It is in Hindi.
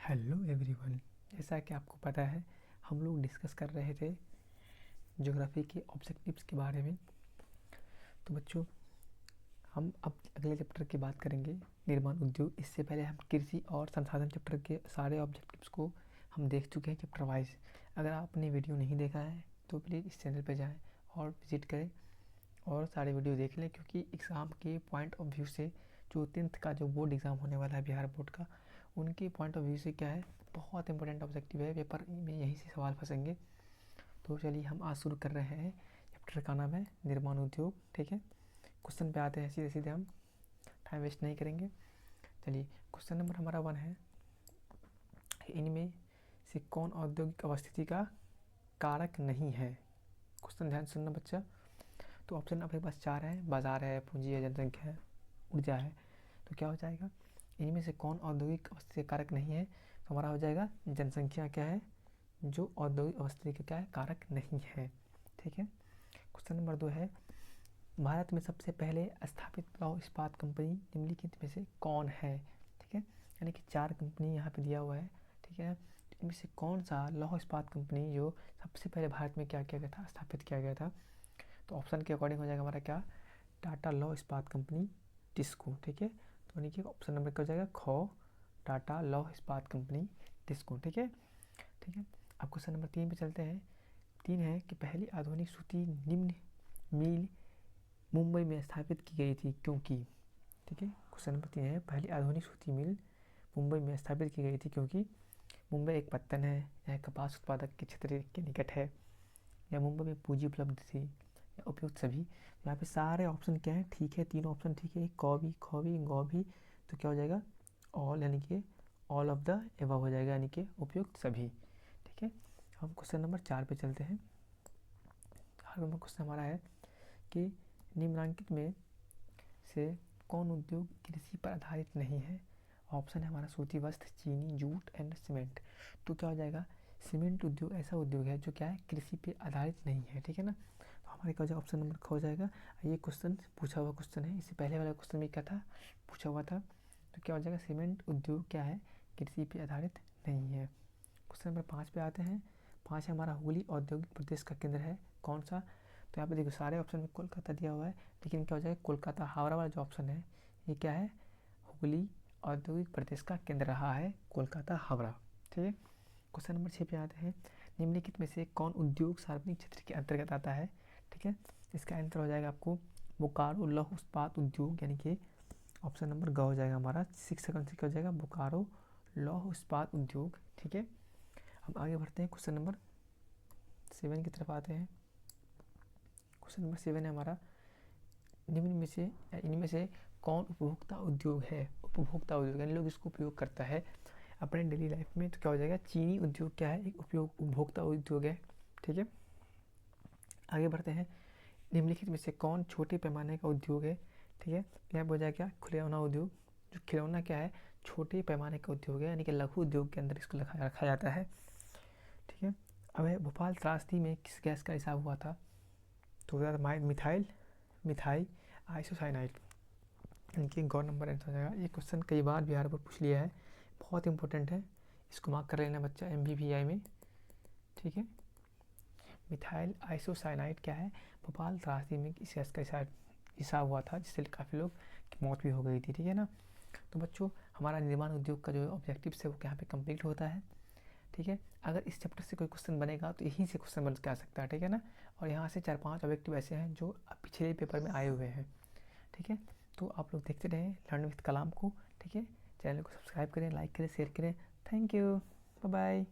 Hello everyone. जैसा कि आपको पता है हम लोग डिस्कस कर रहे थे ज्योग्राफी के ऑब्जेक्टिव्स के बारे में। तो बच्चों, हम अब अगले चैप्टर की बात करेंगे, निर्माण उद्योग। इससे पहले हम कृषि और संसाधन चैप्टर के सारे ऑब्जेक्टिव्स को हम देख चुके हैं चैप्टर वाइज। अगर आपने वीडियो नहीं देखा है तो प्लीज़ इस चैनल पर जाएँ और विजिट करें और सारे वीडियो देख लें, क्योंकि एग्ज़ाम के पॉइंट ऑफ व्यू से जो 10th का जो बोर्ड एग्ज़ाम होने वाला है बिहार बोर्ड का, उनके पॉइंट ऑफ व्यू से क्या है, बहुत इंपॉर्टेंट ऑब्जेक्टिव है। पेपर में यहीं से सवाल फंसेंगे। तो चलिए हम आज शुरू कर रहे हैं। चैप्टर का नाम है निर्माण उद्योग। ठीक है, क्वेश्चन पे आते हैं सीधे सीधे, हम टाइम वेस्ट नहीं करेंगे। चलिए, क्वेश्चन नंबर हमारा 1 है, इनमें से कौन औद्योगिक अवस्थिति का कारक नहीं है। क्वेश्चन ध्यान सुनना बच्चा। तो ऑप्शन आपके पास 4 है, बाजार है, पूंजी है, जनसंख्या है, ऊर्जा है। तो क्या हो जाएगा, इनमें से कौन औद्योगिक अवस्थिति कारक नहीं है। तो हमारा हो जाएगा जनसंख्या क्या है, जो औद्योगिक अवस्थिति का क्या है, कारक नहीं है। ठीक है। क्वेश्चन नंबर 2 है, भारत में सबसे पहले स्थापित लौह इस्पात कंपनी निम्नलिखित में से कौन है। ठीक है, यानी कि 4 कंपनी यहाँ पे दिया हुआ है। ठीक है, इनमें से कौन सा लौह इस्पात कंपनी जो सबसे पहले भारत में क्या किया गया था, स्थापित किया गया था। तो ऑप्शन के अकॉर्डिंग हो जाएगा हमारा क्या, टाटा लौह इस्पात कंपनी टिस्को। ठीक है, तो यानी कि ऑप्शन नंबर क्या हो जाएगा, ख, टाटा लौह इस्पात कंपनी टिस्को। ठीक है। ठीक है, अब क्वेश्चन नंबर 3 पे चलते हैं। 3 है कि पहली आधुनिक सूती निम्न मिल मुंबई में स्थापित की गई थी क्योंकि। ठीक है, क्वेश्चन नंबर 3 है, पहली आधुनिक सूती मिल मुंबई में स्थापित की गई थी क्योंकि मुंबई एक पत्तन है, यह कपास उत्पादक के क्षेत्र के निकट है, या मुंबई में पूंजी उपलब्ध थी, या उपयुक्त सभी। यहाँ पे सारे ऑप्शन क्या है, ठीक है, 3 ऑप्शन ठीक है, कौवी, खौवी, गौभी। तो क्या हो जाएगा, ऑल, यानी कि ऑल ऑफ द एबव हो जाएगा, यानी कि उपयुक्त सभी। ठीक है, हम क्वेश्चन नंबर 4 पे चलते हैं। 4 नंबर क्वेश्चन हमारा है कि निम्नलिखित में से कौन उद्योग कृषि पर आधारित नहीं है। ऑप्शन है हमारा सूती वस्त्र, चीनी, जूट एंड सीमेंट। तो क्या हो जाएगा, सीमेंट उद्योग ऐसा उद्योग है जो क्या है, कृषि पे आधारित नहीं है। ठीक है ना, तो हमारे क्या हो जाएगा, ऑप्शन नंबर ख हो जाएगा। ये क्वेश्चन पूछा हुआ क्वेश्चन है, इससे पहले वाला क्वेश्चन में क्या था, पूछा हुआ था। तो क्या हो जाएगा, सीमेंट उद्योग क्या है, कृषि पे आधारित नहीं है। क्वेश्चन नंबर 5 पे आते हैं। 5 है हमारा, हुगली औद्योगिक प्रदेश का केंद्र है कौन सा। तो यहाँ पे देखो सारे ऑप्शन में कोलकाता दिया हुआ है, लेकिन क्या हो जाएगा, कोलकाता हावड़ा वाला जो ऑप्शन है ये क्या है, हुगली औद्योगिक प्रदेश का केंद्र रहा है कोलकाता हावड़ा। ठीक है, क्वेश्चन नंबर 6 पे आते हैं। निम्नलिखित में से कौन उद्योग सार्वजनिक क्षेत्र के अंतर्गत आता है। ठीक है, इसका आंसर हो जाएगा आपको बोकारो लौह इस्पात उद्योग, यानी कि ऑप्शन नंबर ग हो जाएगा हमारा। 6 सेकंड से क्या हो जाएगा, बोकारो लौह इस्पात उद्योग। ठीक है, हम आगे बढ़ते हैं, क्वेश्चन नंबर 7 की तरफ आते हैं। क्वेश्चन नंबर 7 है हमारा, निम्न में से इनमें से कौन उपभोक्ता उद्योग है। उपभोक्ता उद्योग यानी लोग इसको उपयोग करता है अपने डेली लाइफ में। तो क्या हो जाएगा, चीनी उद्योग क्या है, एक उपभोक्ता उद्योग है। ठीक है, आगे बढ़ते हैं। निम्नलिखित में से कौन छोटे पैमाने का उद्योग है। ठीक है, यहाँ हो जाएगा क्या, खिलौना उद्योग। जो खिलौना क्या है, छोटे पैमाने का उद्योग है, यानी कि लघु उद्योग के अंदर इसको रखा जाता है। ठीक है, अब है भोपाल त्रासदी में किस गैस का रिसाव हुआ था। तो मिथाइल आइसोसाइनाइड, इनकी गौर नंबर आंसर हो जाएगा। ये क्वेश्चन कई बार बिहार पर पूछ लिया है, बहुत इंपॉर्टेंट है, इसको मार्क कर लेना बच्चा MBBI में। ठीक है, मिथाइल आइसोसाइनाइड क्या है, भोपाल त्रासदी में इस गैस का रिसाव हुआ था, जिससे काफ़ी लोग की मौत भी हो गई थी। ठीक है ना, तो बच्चों हमारा निर्माण उद्योग का जो ऑब्जेक्टिव है वो यहाँ पे कंप्लीट होता है। ठीक है, अगर इस चैप्टर से कोई क्वेश्चन बनेगा तो यहीं से क्वेश्चन बन के आ सकता है। ठीक है ना, और यहाँ से 4-5 ऑब्जेक्टिव ऐसे हैं जो पिछले पेपर में आए हुए हैं। ठीक है, तो आप लोग देखते रहें लर्न विद कलाम को। ठीक है, चैनल को सब्सक्राइब करें, लाइक करें, शेयर करें। Thank you, bye bye.